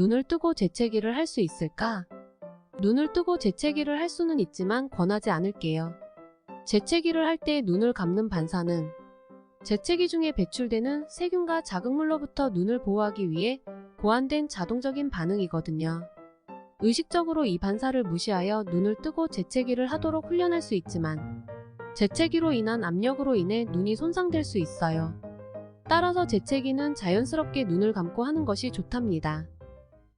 눈을 뜨고 재채기를 할 수 있을까? 눈을 뜨고 재채기를 할 수는 있지만 권하지 않을게요. 재채기를 할 때 눈을 감는 반사는 재채기 중에 배출되는 세균과 자극물로부터 눈을 보호하기 위해 고안된 자동적인 반응이거든요. 의식적으로 이 반사를 무시하여 눈을 뜨고 재채기를 하도록 훈련할 수 있지만 재채기로 인한 압력으로 인해 눈이 손상될 수 있어요. 따라서 재채기는 자연스럽게 눈을 감고 하는 것이 좋답니다.